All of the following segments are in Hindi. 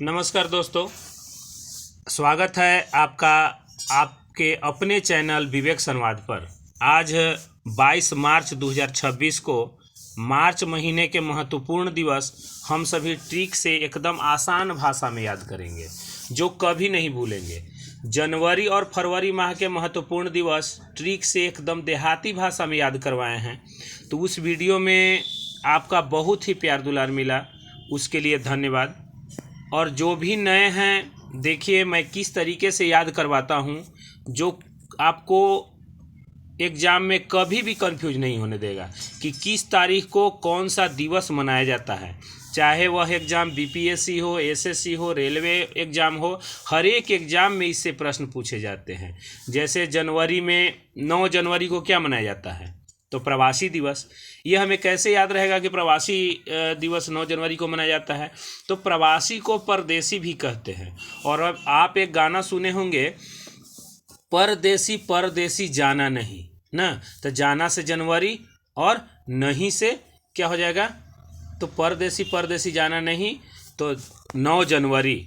नमस्कार दोस्तों, स्वागत है आपका आपके अपने चैनल विवेक संवाद पर। आज 22 मार्च 2026 को मार्च महीने के महत्वपूर्ण दिवस हम सभी ट्रिक से एकदम आसान भाषा में याद करेंगे, जो कभी नहीं भूलेंगे। जनवरी और फरवरी माह के महत्वपूर्ण दिवस ट्रिक से एकदम देहाती भाषा में याद करवाए हैं। तो उस वीडियो में आपका बहुत ही प्यार दुलार मिला, उसके लिए धन्यवाद। और जो भी नए हैं, देखिए मैं किस तरीके से याद करवाता हूँ जो आपको एग्ज़ाम में कभी भी कंफ्यूज नहीं होने देगा कि किस तारीख को कौन सा दिवस मनाया जाता है। चाहे वह एग्ज़ाम बीपीएससी हो, एसएससी हो, रेलवे एग्ज़ाम हो, हर एक एग्ज़ाम में इससे प्रश्न पूछे जाते हैं। जैसे जनवरी में 9 जनवरी को क्या मनाया जाता है? तो प्रवासी दिवस। ये हमें कैसे याद रहेगा कि प्रवासी दिवस 9 जनवरी को मनाया जाता है? तो प्रवासी को परदेसी भी कहते हैं। और अब आप एक गाना सुने होंगे, परदेसी परदेसी जाना नहीं ना। तो जाना से जनवरी और नहीं से क्या हो जाएगा? तो परदेसी परदेसी जाना नहीं, तो 9 जनवरी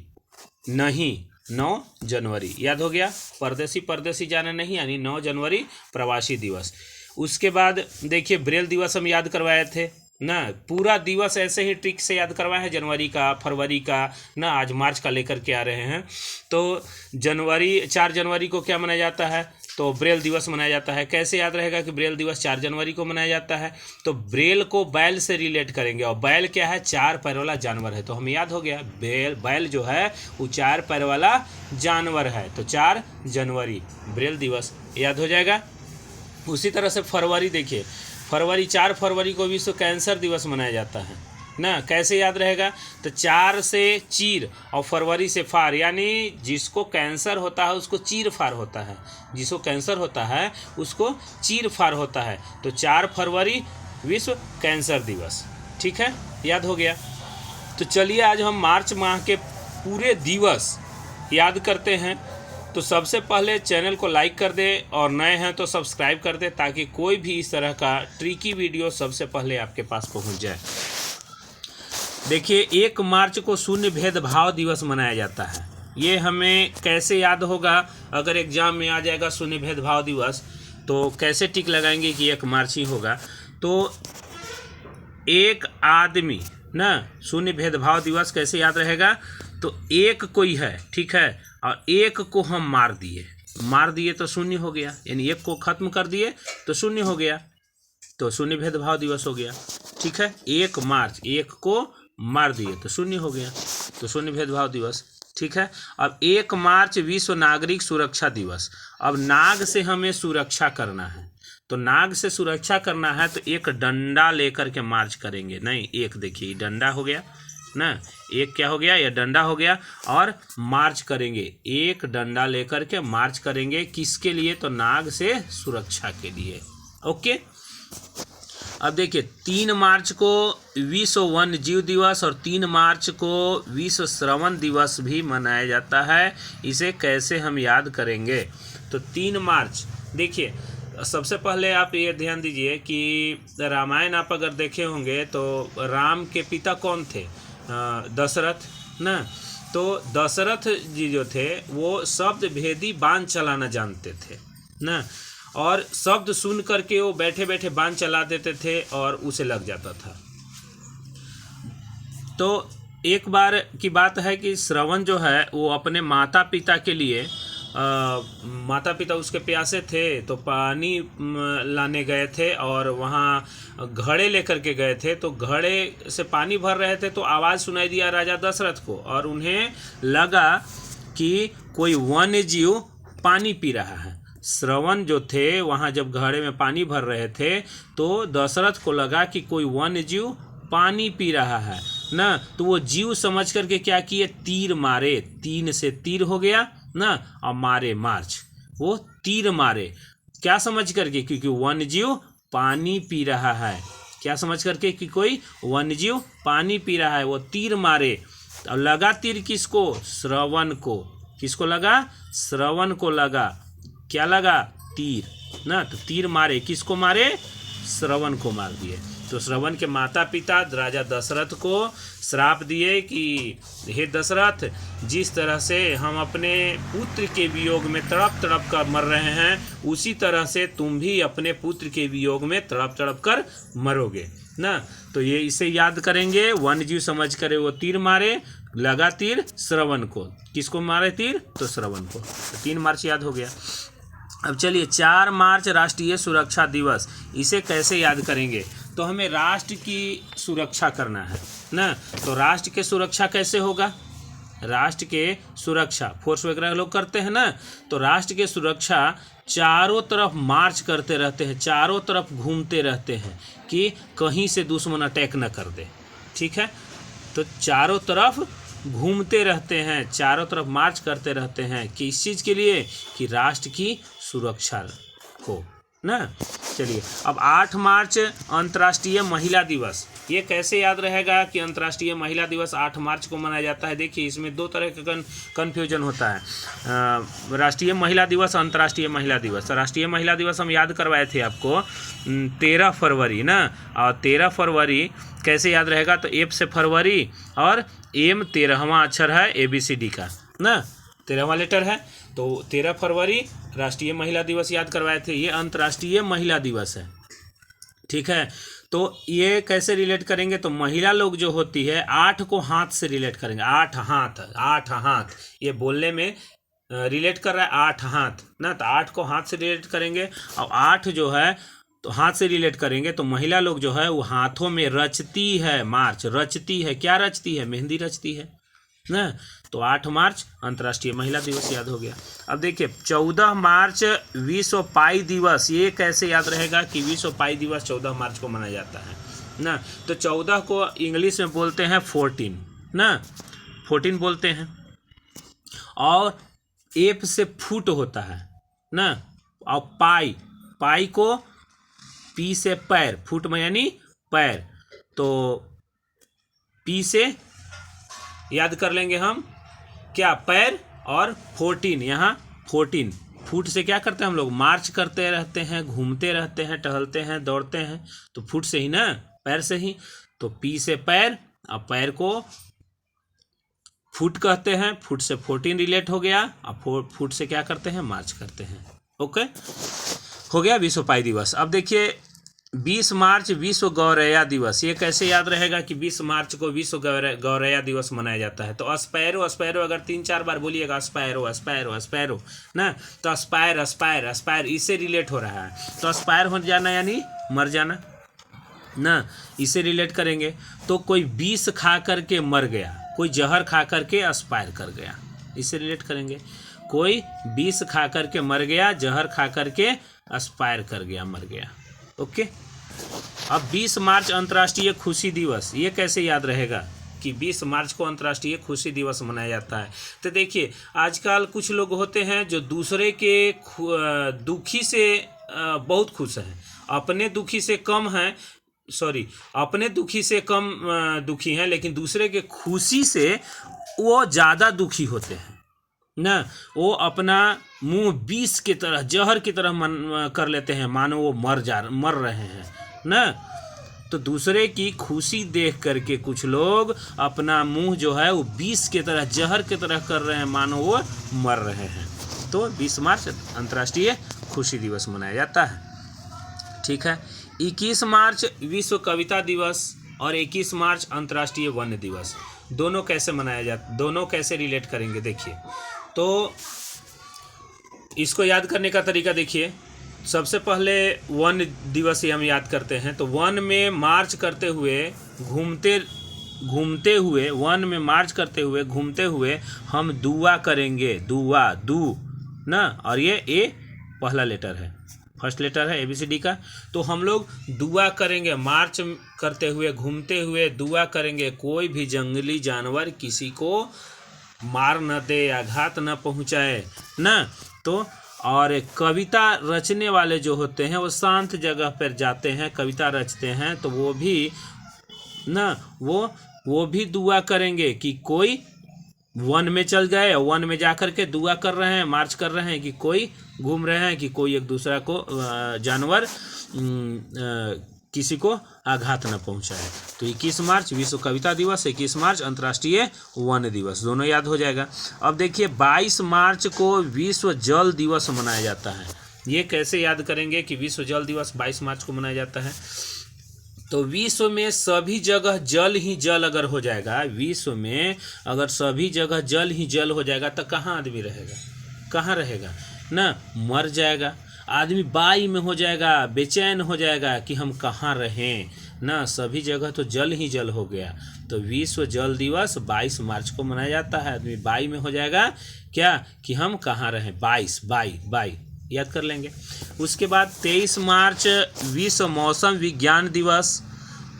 नहीं 9 जनवरी याद हो गया। परदेसी परदेसी जाना नहीं यानी 9 जनवरी प्रवासी दिवस। उसके बाद देखिए ब्रेल दिवस हम याद करवाए थे ना। पूरा दिवस ऐसे ही ट्रिक से याद करवाए हैं, जनवरी का, फरवरी का ना। आज मार्च का लेकर के आ रहे हैं। तो जनवरी 4 जनवरी को क्या मनाया जाता है? तो ब्रेल दिवस मनाया जाता है। कैसे याद रहेगा कि ब्रेल दिवस 4 जनवरी को मनाया जाता है? तो ब्रेल को बैल से रिलेट करेंगे, और बैल क्या है? 4 पैर वाला जानवर है। तो हमें याद हो गया, बैल जो है वो 4 पैर वाला जानवर है। तो 4 जनवरी ब्रेल दिवस याद हो जाएगा। उसी तरह से फरवरी, देखिए फरवरी 4 फरवरी को विश्व कैंसर दिवस मनाया जाता है ना। कैसे याद रहेगा? तो 4 से चीर और फरवरी से फार, यानी जिसको कैंसर होता है उसको चीर फार होता है, जिसको कैंसर होता है उसको चीर फार होता है। तो 4 फरवरी विश्व कैंसर दिवस। ठीक है, याद हो गया। तो चलिए आज हम मार्च माह के पूरे दिवस याद करते हैं। तो सबसे पहले चैनल को लाइक कर दें और नए हैं तो सब्सक्राइब कर दें, ताकि कोई भी इस तरह का ट्रिकी वीडियो सबसे पहले आपके पास पहुंच जाए। देखिए 1 मार्च को शून्य भेदभाव दिवस मनाया जाता है। ये हमें कैसे याद होगा? अगर एग्जाम में आ जाएगा शून्य भेदभाव दिवस, तो कैसे टिक लगाएंगे कि 1 मार्च ही होगा? तो एक आदमी ना, शून्य भेदभाव दिवस कैसे याद रहेगा? तो एक कोई है, ठीक है, और एक को हम मार दिए तो शून्य हो गया, यानी एक को खत्म कर दिए तो शून्य हो गया, तो शून्य भेदभाव दिवस हो गया। ठीक है, 1 मार्च, एक को मार दिए तो शून्य हो गया, तो शून्य भेदभाव दिवस। ठीक है, अब 1 मार्च विश्व नागरिक सुरक्षा दिवस। अब नाग से हमें सुरक्षा करना है, तो नाग से सुरक्षा करना है तो एक डंडा लेकर के मार्च करेंगे। नहीं, एक देखिए डंडा हो गया ना, एक क्या हो गया? यह डंडा हो गया, और मार्च करेंगे। एक डंडा लेकर के मार्च करेंगे, किसके लिए? तो नाग से सुरक्षा के लिए। ओके, अब देखिए 3 मार्च को विश्व वन्य जीव दिवस और 3 मार्च को विश्व श्रवण दिवस भी मनाया जाता है। इसे कैसे हम याद करेंगे? तो 3 मार्च, देखिए सबसे पहले आप ये ध्यान दीजिए कि रामायण आप अगर देखे होंगे तो राम के पिता कौन थे? दशरथ ना। तो दशरथ जी जो थे वो शब्द भेदी बाण चलाना जानते थे ना, और शब्द सुन करके वो बैठे बैठे बाण चला देते थे और उसे लग जाता था। तो एक बार की बात है कि श्रवण जो है वो अपने माता पिता के लिए, माता पिता उसके प्यासे थे तो पानी लाने गए थे, और वहाँ घड़े लेकर के गए थे। तो घड़े से पानी भर रहे थे तो आवाज़ सुनाई दिया राजा दशरथ को, और उन्हें लगा कि कोई वन्य जीव पानी पी रहा है। श्रवण जो थे वहाँ जब घड़े में पानी भर रहे थे तो दशरथ को लगा कि कोई वन्य जीव पानी पी रहा है ना। तो वो जीव समझ करके क्या किए? तीर मारे। 3 से तीर हो गया ना, और मारे मार्च, वो तीर मारे। क्या समझ करके? क्योंकि वन्य जीव पानी पी रहा है। क्या समझ करके? कि कोई वन्य जीव पानी पी रहा है, वो तीर मारे। और लगा तीर किसको? श्रवण को। किसको लगा? श्रवण को लगा। क्या लगा? तीर ना। तो तीर मारे, किसको मारे? श्रवण को मार दिए। तो श्रवण के माता पिता राजा दशरथ को श्राप दिए कि हे दशरथ, जिस तरह से हम अपने पुत्र के वियोग में तड़प तड़प कर मर रहे हैं, उसी तरह से तुम भी अपने पुत्र के वियोग में तड़प तड़प कर मरोगे ना। तो ये इसे याद करेंगे। वन्य जीव समझ करे वो तीर मारे, लगा तीर श्रवण को। किसको मारे तीर? तो श्रवण को। तो 3 मार्च याद हो गया। अब चलिए 4 मार्च राष्ट्रीय सुरक्षा दिवस, इसे कैसे याद करेंगे? तो हमें राष्ट्र की सुरक्षा करना है ना। तो राष्ट्र के सुरक्षा कैसे होगा? राष्ट्र के सुरक्षा फोर्स वगैरह लोग करते हैं ना, तो राष्ट्र के सुरक्षा चारों तरफ मार्च करते रहते हैं, चारों तरफ घूमते रहते हैं कि कहीं से दुश्मन अटैक न कर दे। ठीक है, तो चारों तरफ घूमते रहते हैं, चारों तरफ मार्च करते रहते हैं। किस चीज़ के लिए? कि राष्ट्र की सुरक्षा हो ना। चलिए अब 8 मार्च अंतर्राष्ट्रीय महिला दिवस, ये कैसे याद रहेगा कि अंतर्राष्ट्रीय महिला दिवस 8 मार्च को मनाया जाता है? देखिए इसमें 2 तरह का कन्फ्यूजन होता है। राष्ट्रीय महिला दिवस, अंतर्राष्ट्रीय महिला दिवस। राष्ट्रीय महिला दिवस हम याद करवाए थे आपको 13 फरवरी ना। और 13 फरवरी कैसे याद रहेगा? तो एफ से फरवरी और एम 13वां अक्षर है ABCD का ना, 13वां लेटर है। तो 13 फरवरी राष्ट्रीय महिला दिवस याद करवाए थे, ये अंतर्राष्ट्रीय महिला दिवस है। ठीक है, तो ये कैसे रिलेट करेंगे? तो महिला लोग जो होती है 8 को हाथ से रिलेट करेंगे। 8 हाथ, 8 हाथ, ये बोलने में रिलेट कर रहा है 8 हाथ ना। तो 8 को हाथ से रिलेट करेंगे और 8 जो है तो हाथ से रिलेट करेंगे। तो महिला लोग जो है वो हाथों में रचती है, मार्च रचती है। क्या रचती है? मेहंदी रचती है ना। तो 8 मार्च अंतर्राष्ट्रीय महिला दिवस याद हो गया। अब देखिए 14 मार्च विश्व पाई दिवस, ये कैसे याद रहेगा कि विश्व पाई दिवस 14 मार्च को मनाया जाता है ना। तो 14 को इंग्लिश में बोलते हैं 14 ना, 14 बोलते हैं। और एफ से फुट होता है ना। और पाई, पाई को पी से पैर, फुट में यानी पैर, तो पी से याद कर लेंगे हम क्या? पैर। और 14 यहाँ 14 फुट से क्या करते हैं हम लोग? मार्च करते रहते हैं, घूमते रहते हैं, टहलते हैं, दौड़ते हैं। तो फुट से ही ना, पैर से ही। तो पी से पैर और पैर को फुट कहते हैं, फुट से 14 रिलेट हो गया। और फुट से क्या करते हैं? मार्च करते हैं। ओके, हो गया विश्व पाई दिवस। अब देखिए 20 मार्च विश्व गौरैया दिवस, ये कैसे याद रहेगा कि 20 मार्च को विश्व गौरैया दिवस मनाया जाता है? तो अस्पैरो, अस्पैरो अगर 3-4 बार बोलिएगा, अस्पैरो अस्पैरो अस्पैरो ना, तो अस्पायर अस्पायर अस्पायर, इससे रिलेट हो रहा है। तो अस्पायर हो जाना यानी मर जाना ना, इसे रिलेट करेंगे। तो कोई विष खा करके मर गया, कोई जहर खा करके अस्पायर कर गया, इसे रिलेट करेंगे। कोई विष खा करके मर गया, जहर खा करके अस्पायर कर गया, मर गया। ओके, अब 20 मार्च अंतर्राष्ट्रीय खुशी दिवस, ये कैसे याद रहेगा कि 20 मार्च को अंतर्राष्ट्रीय खुशी दिवस मनाया जाता है? तो देखिए आजकल कुछ लोग होते हैं जो दूसरे के दुखी से बहुत खुश हैं, अपने दुखी से कम हैं, सॉरी अपने दुखी से कम दुखी हैं, लेकिन दूसरे के खुशी से वो ज़्यादा दुखी होते हैं ना। वो अपना मुंह विष की तरह, जहर की तरह कर लेते हैं, मानो वो मर रहे हैं ना। तो दूसरे की खुशी देख करके कुछ लोग अपना मुंह जो है वो विष की तरह, जहर की तरह कर रहे हैं, मानो वो मर रहे हैं। तो 20 मार्च अंतर्राष्ट्रीय खुशी दिवस मनाया जाता है। ठीक है, 21 मार्च विश्व कविता दिवस और 21 मार्च अंतर्राष्ट्रीय वन्य दिवस, दोनों कैसे मनाया जाता, दोनों कैसे रिलेट करेंगे? देखिए तो इसको याद करने का तरीका देखिए। सबसे पहले वन दिवस ही हम याद करते हैं। तो वन में मार्च करते हुए, घूमते हुए, वन में मार्च करते हुए, घूमते हुए हम दुआ करेंगे। दुआ, दू ना, और ये ए पहला लेटर है, फर्स्ट लेटर है ABCD का। तो हम लोग दुआ करेंगे, मार्च करते हुए, घूमते हुए दुआ करेंगे, कोई भी जंगली जानवर किसी को मार न दे, आघात न पहुंचाए ना। तो और कविता रचने वाले जो होते हैं वो शांत जगह पर जाते हैं, कविता रचते हैं, तो वो भी ना, वो भी दुआ करेंगे कि कोई वन में चल जाए, वन में जा कर के दुआ कर रहे हैं, मार्च कर रहे हैं कि कोई घूम रहे हैं कि कोई एक दूसरा को जानवर किसी को आघात न पहुंचाए। तो 21 मार्च विश्व कविता दिवस, 21 मार्च अंतर्राष्ट्रीय वन दिवस, दोनों याद हो जाएगा। अब देखिए 22 मार्च को विश्व जल दिवस मनाया जाता है। ये कैसे याद करेंगे कि विश्व जल दिवस 22 मार्च को मनाया जाता है? तो विश्व में सभी जगह जल ही जल अगर हो जाएगा, विश्व में अगर सभी जगह जल ही जल हो जाएगा तो कहाँ आदमी रहेगा, कहाँ रहेगा ना, मर जाएगा आदमी, बाई में हो जाएगा, बेचैन हो जाएगा कि हम कहाँ रहें ना, सभी जगह तो जल ही जल हो गया। तो विश्व जल दिवस 22 मार्च को मनाया जाता है। आदमी बाई में हो जाएगा क्या कि हम कहाँ रहें, 22 बाई याद कर लेंगे। उसके बाद 23 मार्च विश्व मौसम विज्ञान दिवस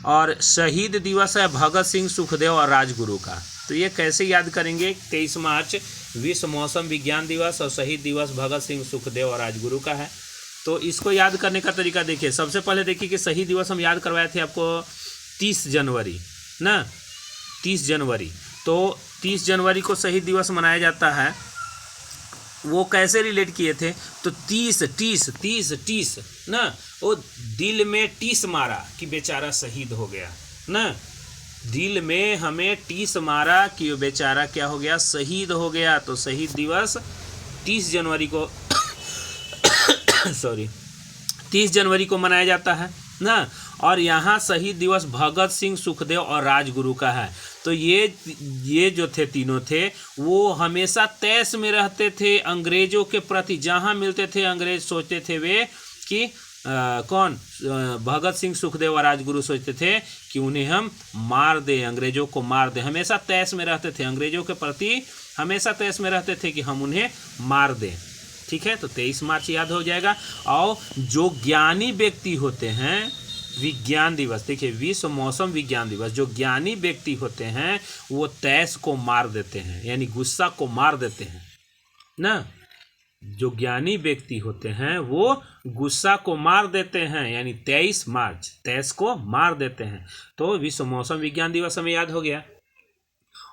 और शहीद दिवस है भगत सिंह, सुखदेव और राजगुरु का। तो ये कैसे याद करेंगे? 23 मार्च विश्व मौसम विज्ञान दिवस और शहीद दिवस भगत सिंह, सुखदेव और राजगुरु का है। तो इसको याद करने का तरीका देखिए। सबसे पहले देखिए कि शहीद दिवस हम याद करवाए थे आपको 30 जनवरी ना, 30 जनवरी। तो 30 जनवरी को शहीद दिवस मनाया जाता है। वो कैसे रिलेट किए थे? तो 30 ना, वो दिल में टीस मारा कि बेचारा शहीद हो गया ना, दिल में हमें टीस मारा कि वो बेचारा क्या हो गया, शहीद हो गया। तो शहीद दिवस 30 जनवरी को 30 जनवरी को मनाया जाता है ना। और यहाँ शहीद दिवस भगत सिंह, सुखदेव और राजगुरु का है। तो ये जो थे तीनों थे वो हमेशा तैश में रहते थे अंग्रेजों के प्रति। जहाँ मिलते थे अंग्रेज सोचते थे वे कि भगत सिंह, सुखदेव और राजगुरु सोचते थे कि उन्हें हम मार दें, अंग्रेजों को मार दें। हमेशा तैश में रहते थे अंग्रेजों के प्रति, हमेशा तैश में रहते थे कि हम उन्हें मार दें। ठीक है, तो 23 मार्च याद हो जाएगा। और जो ज्ञानी व्यक्ति होते हैं, विज्ञान दिवस देखिए, विश्व मौसम विज्ञान दिवस, जो ज्ञानी व्यक्ति होते हैं वो तैश को मार देते हैं, यानी गुस्सा को मार देते हैं ना। जो ज्ञानी व्यक्ति होते हैं वो गुस्सा को मार देते हैं, यानी 23 मार्च तैश को मार देते हैं। तो विश्व मौसम विज्ञान दिवस हमें याद हो गया।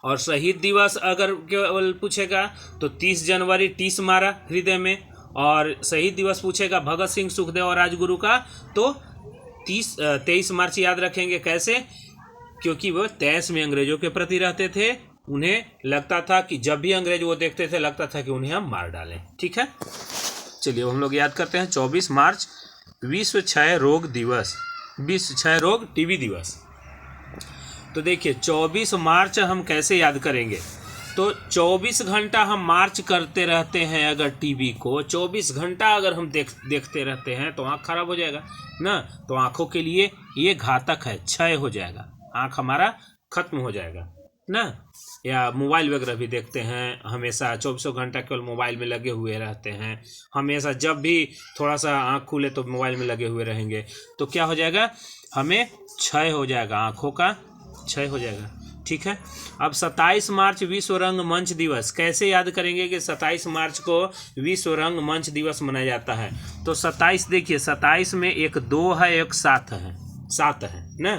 और शहीद दिवस अगर केवल पूछेगा तो 30 जनवरी टीस मारा हृदय में। और शहीद दिवस पूछेगा भगत सिंह, सुखदेव और राजगुरु का, तो 23 मार्च याद रखेंगे। कैसे? क्योंकि वो तैश में अंग्रेजों के प्रति रहते थे। उन्हें लगता था कि जब भी अंग्रेज वो देखते थे लगता था कि उन्हें हम मार डालें। ठीक है, चलिए हम लोग याद करते हैं 24 मार्च विश्व क्षय रोग दिवस, विश्व क्षय रोग टीबी दिवस। तो देखिए 24 मार्च हम कैसे याद करेंगे? तो 24 घंटा हम मार्च करते रहते हैं। अगर टीबी को 24 घंटा अगर हम देखते रहते हैं तो आँख खराब हो जाएगा ना। तो आँखों के लिए ये घातक है, क्षय हो जाएगा, आँख हमारा खत्म हो जाएगा ना। या मोबाइल वगैरह भी देखते हैं, हमेशा 24 घंटा केवल मोबाइल में लगे हुए रहते हैं, हमेशा जब भी थोड़ा सा आँख खुले तो मोबाइल में लगे हुए रहेंगे, तो क्या हो जाएगा, हमें क्षय हो जाएगा, आँखों का क्षय हो जाएगा। ठीक है, अब 27 मार्च विश्व रंगमंच दिवस कैसे याद करेंगे कि 27 मार्च को विश्व रंगमंच दिवस मनाया जाता है? तो 27 देखिए, 27 में एक 2 है, एक 7 है, 7 है ना।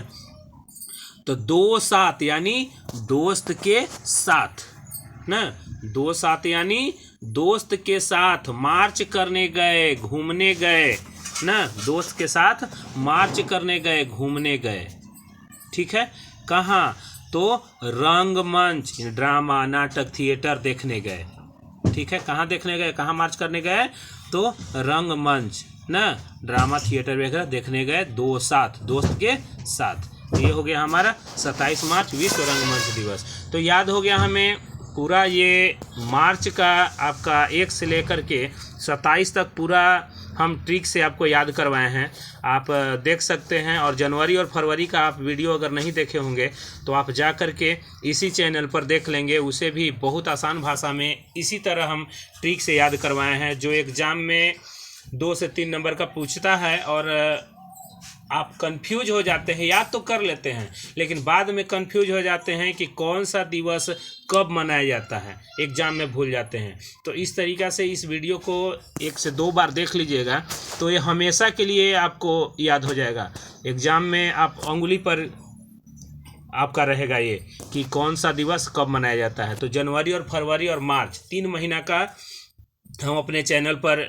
तो 2-7 यानी दोस्त के साथ ना, 2-7 यानी दोस्त के साथ मार्च करने गए, घूमने गए ना, दोस्त के साथ मार्च करने गए, घूमने गए। ठीक है, कहाँ? तो रंगमंच, ड्रामा, नाटक, थिएटर देखने गए। ठीक है, कहाँ देखने गए, कहाँ मार्च करने गए? तो रंगमंच ना, ड्रामा, थिएटर वगैरह देखने गए 2-7 दोस्त के साथ। ये हो गया हमारा 27 मार्च विश्व रंगमंच दिवस। तो याद हो गया हमें पूरा ये मार्च का आपका 1 से लेकर के 27 तक पूरा हम ट्रिक से आपको याद करवाए हैं, आप देख सकते हैं। और जनवरी और फरवरी का आप वीडियो अगर नहीं देखे होंगे तो आप जा कर के इसी चैनल पर देख लेंगे, उसे भी बहुत आसान भाषा में इसी तरह हम ट्रिक से याद करवाए हैं, जो एग्ज़ाम में 2 से 3 नंबर का पूछता है। और आप कंफ्यूज हो जाते हैं, याद तो कर लेते हैं लेकिन बाद में कंफ्यूज हो जाते हैं कि कौन सा दिवस कब मनाया जाता है, एग्ज़ाम में भूल जाते हैं। तो इस तरीक़ा से इस वीडियो को 1 से 2 बार देख लीजिएगा तो ये हमेशा के लिए आपको याद हो जाएगा। एग्ज़ाम में आप उंगली पर आपका रहेगा ये कि कौन सा दिवस कब मनाया जाता है। तो जनवरी और फरवरी और मार्च 3 महीना का हम अपने चैनल पर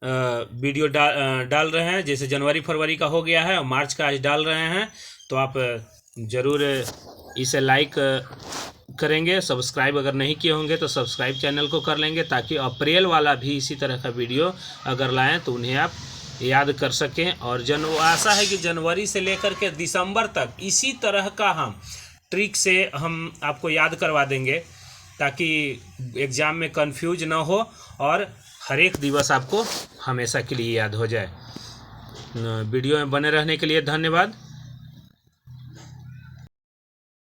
वीडियो डाल रहे हैं। जैसे जनवरी फरवरी का हो गया है और मार्च का आज डाल रहे हैं, तो आप ज़रूर इसे लाइक करेंगे। सब्सक्राइब अगर नहीं किए होंगे तो सब्सक्राइब चैनल को कर लेंगे, ताकि अप्रैल वाला भी इसी तरह का वीडियो अगर लाएँ तो उन्हें आप याद कर सकें। और आशा है कि जनवरी से लेकर के दिसंबर तक इसी तरह का हम ट्रिक से हम आपको याद करवा देंगे, ताकि एग्ज़ाम में कंफ्यूज ना हो और हर एक दिवस आपको हमेशा के लिए याद हो जाए। वीडियो में बने रहने के लिए धन्यवाद।